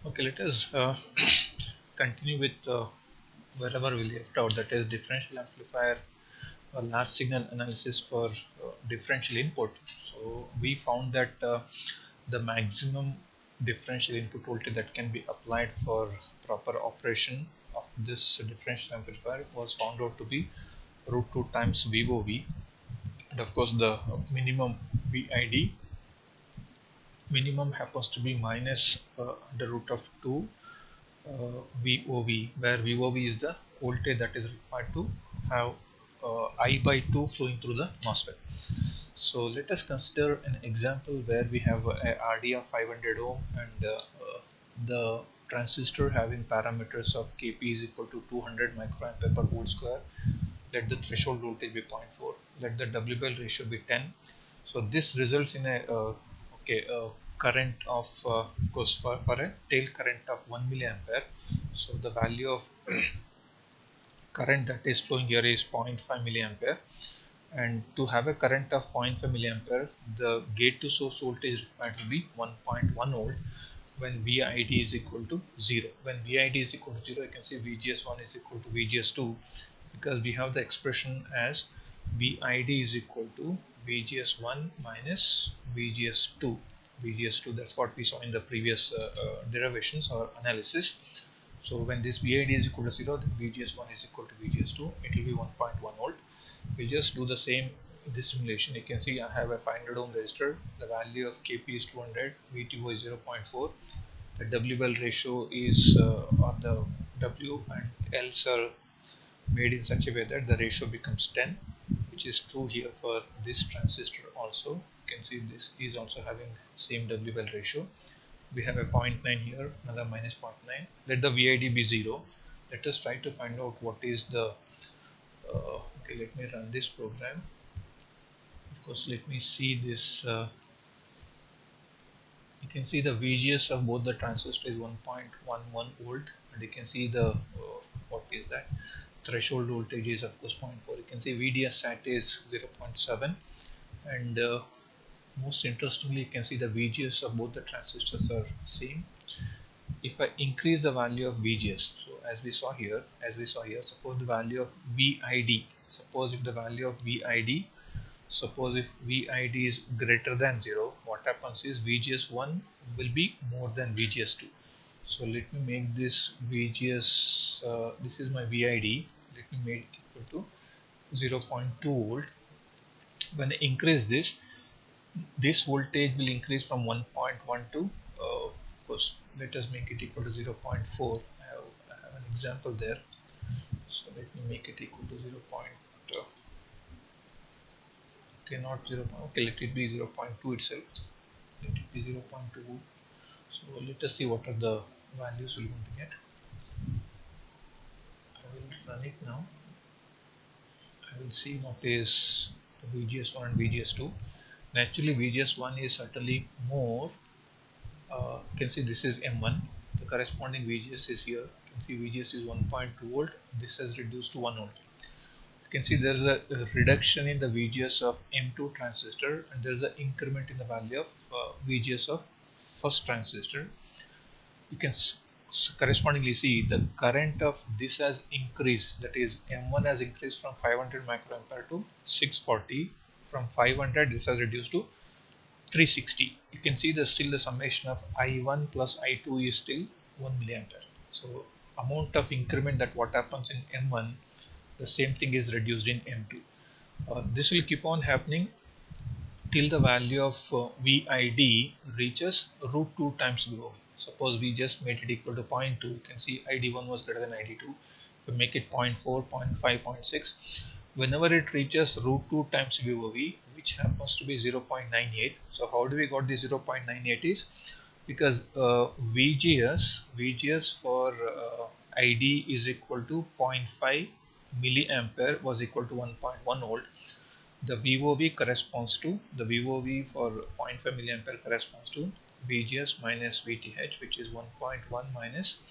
Okay, let us continue with wherever we left out, that is differential amplifier large signal analysis for differential input. So we found that the maximum differential input voltage that can be applied for proper operation of this differential amplifier was found out to be root 2 times VOV, and of course the minimum VID minimum happens to be minus the root of 2 VOV, where VOV is the voltage that is required to have I by 2 flowing through the MOSFET. So let us consider an example where we have a RD of 500 ohm and the transistor having parameters of Kp is equal to 200 microampere per volt square. Let the threshold voltage be zero point 0.4. Let the W Bell ratio be 10. So this results in a current of course for a tail current of 1 milliampere. So the value of current that is flowing here is 0.5 milliampere, and to have a current of 0.5 milliampere the gate to source voltage required will be 1.1 volt when VID is equal to 0. When VID is equal to 0, you can see VGS1 is equal to VGS2, because we have the expression as VID is equal to VGS1 minus VGS2. VGS2, that's what we saw in the previous derivations or analysis. So when this VID is equal to 0, then VGS1 is equal to VGS2. It will be 1.1 volt. We just do the same in this simulation. You can see I have a 500 ohm resistor. The value of Kp is 200, VTO is 0.4. The W Bell ratio is on the W and L's are made in such a way that the ratio becomes 10, which is true here for this transistor also. You can see this is also having same W Bell ratio. We have a 0.9 here, another minus 0.9. Let the VID be 0. Let us try to find out what is the okay, let me run this program. Of course, let me see this. You can see the VGS of both the transistors is 1.11 volt, and you can see the what is that threshold voltage is of course zero point 0.4. You can see VDS sat is 0.7, and most interestingly, you can see the VGS of both the transistors are same. If I increase the value of VGS, so suppose the value of VID, suppose if the value of VID, suppose if VID is greater than 0, what happens is VGS1 will be more than VGS2. So let me make this VGS, this is my VID, let me make it equal to 0.2 volt. When I increase this voltage will increase from 1.1 to of course let us make it equal to 0.4. I have an example there, so let me make it equal to 0. Okay, not 0. Okay, let it be 0.2 itself. Let it be 0.2. So let us see what are the values we want to get. I will run it now. I will see what is the VGS1 and VGS2. Naturally VGS1 is certainly more. You can see this is M1. The corresponding VGS is here. You can see VGS is 1.2 volt. This has reduced to 1 volt. You can see there is a reduction in the VGS of M2 transistor, and there is an increment in the value of VGS of first transistor. You can correspondingly see the current of this has increased, that is M1 has increased from 500 microampere to 640. From 500 this has reduced to 360. You can see the still the summation of I1 plus I2 is still 1 milliampere. So amount of increment that what happens in M1, the same thing is reduced in M2. This will keep on happening till the value of VID reaches root 2 times VOV. Suppose we just made it equal to 0.2. You can see ID1 was greater than ID2. We make it 0.4, 0.5, 0.6. Whenever it reaches root 2 times VOV, which happens to be 0.98. So how do we got the 0.98 is because VGS for ID is equal to 0.5 milliampere was equal to 1.1 volt. The VOV corresponds to the VOV for 0.5 milliampere corresponds to VGS minus VTH, which is 1.1 minus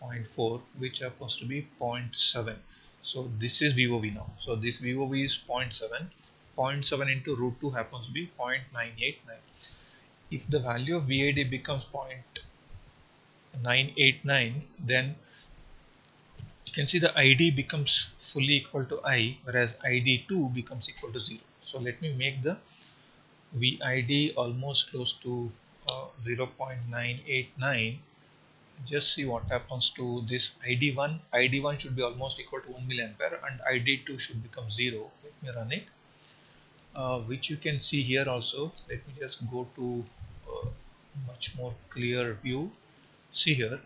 0.4, which happens to be 0.7. So this is VOV now. So this VOV is 0.7. 0.7 into root 2 happens to be 0.989. If the value of VID becomes 989, then you can see the ID becomes fully equal to I, whereas ID2 becomes equal to 0. So let me make the VID almost close to 0.989. Just see what happens to this ID1. ID1 should be almost equal to 1 milliampere and ID2 should become 0. Let me run it, which you can see here also. Let me just go to much more clear view. See here,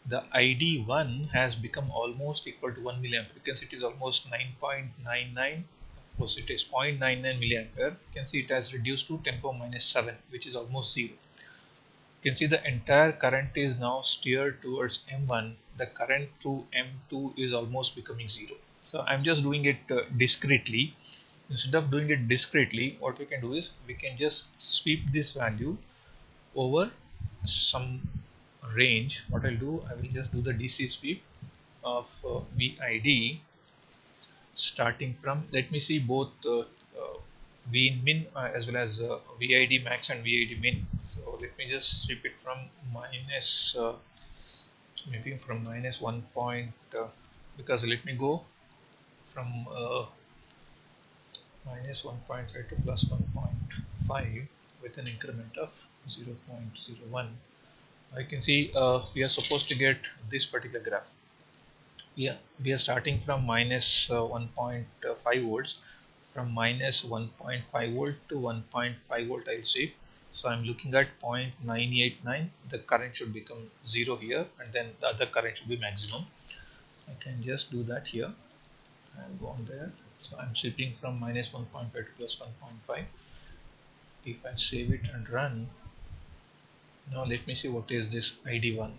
the ID1 has become almost equal to 1 milliampere. You can see it is almost 9.99. Of course, it is 0.99 milliampere. You can see it has reduced to 10 to the power minus 7, which is almost 0. You can see the entire current is now steered towards M1. The current through M2 is almost becoming 0. So I'm just doing it discretely. Instead of doing it discretely, what we can do is we can just sweep this value over some range. What I'll do, I will just do the DC sweep of VID starting from, let me see both V min as well as VID max and VID min. So let me just sweep it from minus maybe from minus 1 point because let me go from minus 1.5 to plus 1.5 with an increment of 0.01. I can see we are supposed to get this particular graph. Yeah, we are starting from minus 1.5 volts. From minus 1.5 volt to 1.5 volt I'll see. So I'm looking at 0.989. The current should become 0 here, and then the other current should be maximum. I can just do that here. I'll go on there. So I'm sweeping from minus 1.5 to plus 1.5. If I save it and run, now let me see what is this ID1.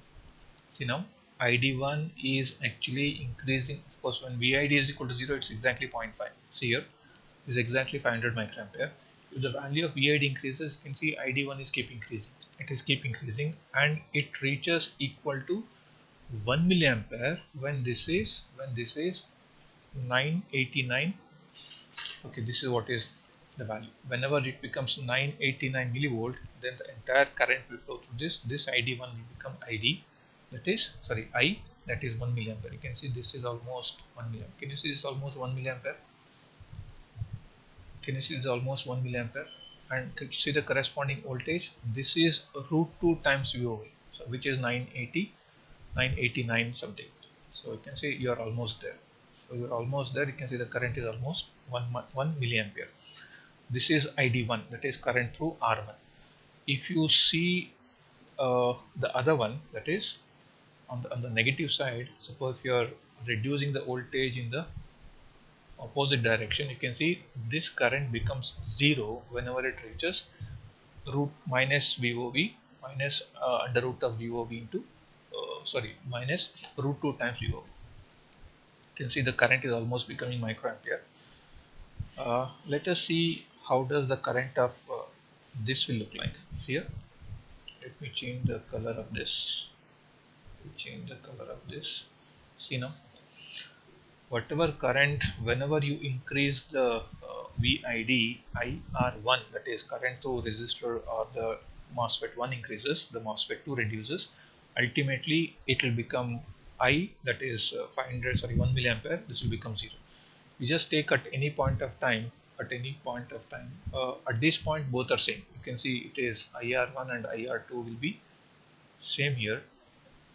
See now, ID1 is actually increasing. Of course, when VID is equal to 0, it's exactly 0.5. See here, is exactly 500 microampere. If the value of VID increases, you can see ID1 is keep increasing. It is keep increasing, and it reaches equal to 1 milliampere when this is 989. Okay, this is what is the value. Whenever it becomes 989 millivolt, then the entire current will flow through this. This ID1 will become ID, that is I, that is 1 milliampere. You can see this is almost 1 milliampere. Can you see this is almost 1 milliampere? Can you see it's almost 1 milliampere? And see the corresponding voltage. This is root 2 times VOV, so which is 989 something. So you can see you are almost there. So you are almost there. You can see the current is almost 1 milliampere. This is ID1, that is current through R1. If you see the other one, that is on the negative side, suppose if you are reducing the voltage in the opposite direction, you can see this current becomes 0 whenever it reaches root minus VOV minus under root of VOV into minus root 2 times VOV. You can see the current is almost becoming microampere. Let us see how does the current of this will look like. See here, let me change the color of this. See now, whatever current, whenever you increase the VID IR1, that is current through resistor, or the MOSFET 1 increases, the MOSFET 2 reduces, ultimately it will become I, that is 1 milliampere. This will become 0. We just take at any point of time, at this point both are same. You can see it is IR1 and IR2 will be same here.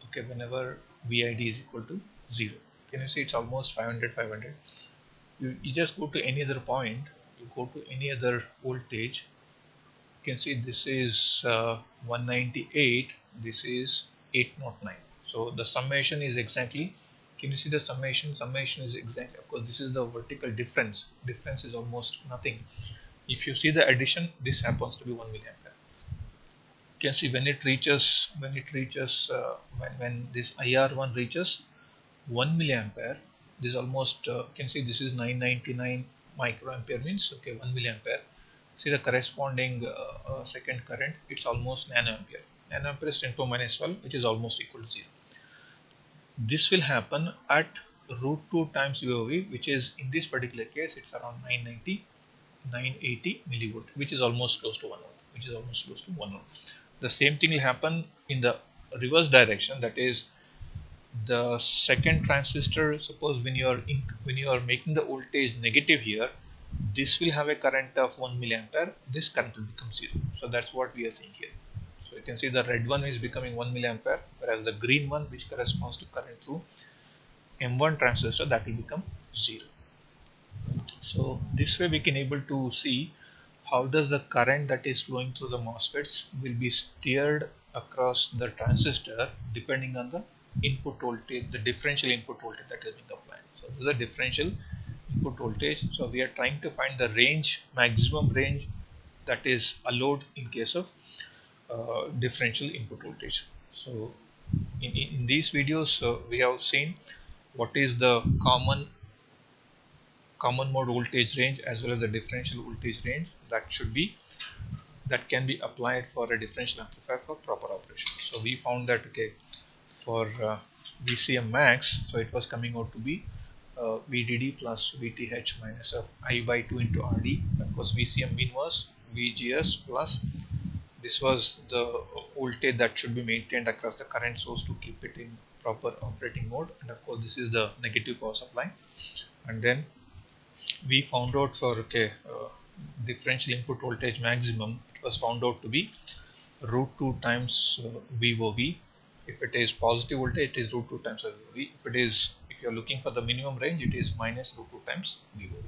Okay, whenever VID is equal to 0. Can you see it's almost 500. You just go to any other point, you go to any other voltage, you can see this is 198, this is 809. So the summation is exactly, can you see the summation is exactly, of course this is the vertical difference is almost nothing. If you see the addition, this happens to be 1 milliampere. You can see when it reaches when this IR1 reaches 1 milliampere, this is almost can see this is 999 microampere, means okay 1 milliampere. See the corresponding second current, it's almost nanoampere. Nanoampere is 10 to the minus 12, which is almost equal to 0. This will happen at root 2 times VOV, which is in this particular case it's around 980 millivolt, which is almost close to 1 volt. The same thing will happen in the reverse direction, that is the second transistor. Suppose when you are making the voltage negative here, this will have a current of 1 milliampere, this current will become 0. So that's what we are seeing here. So you can see the red one is becoming 1 milliampere, whereas the green one, which corresponds to current through M1 transistor, that will become 0. So this way we can able to see how does the current that is flowing through the MOSFETs will be steered across the transistor depending on the input voltage, the differential input voltage that is being applied. So this is a differential input voltage. So we are trying to find the range, maximum range that is allowed in case of differential input voltage. So in these videos we have seen what is the common mode voltage range as well as the differential voltage range that can be applied for a differential amplifier for proper operation. So we found that okay, for VCM max, so it was coming out to be VDD plus VTH minus I by 2 into RD. Of course VCM min was VGS plus this was the voltage that should be maintained across the current source to keep it in proper operating mode, and of course this is the negative power supply. And then we found out for differential input voltage maximum, it was found out to be root 2 times VOV. If it is positive voltage, it is root 2 times VOV. If you are looking for the minimum range, it is minus root 2 times VOV.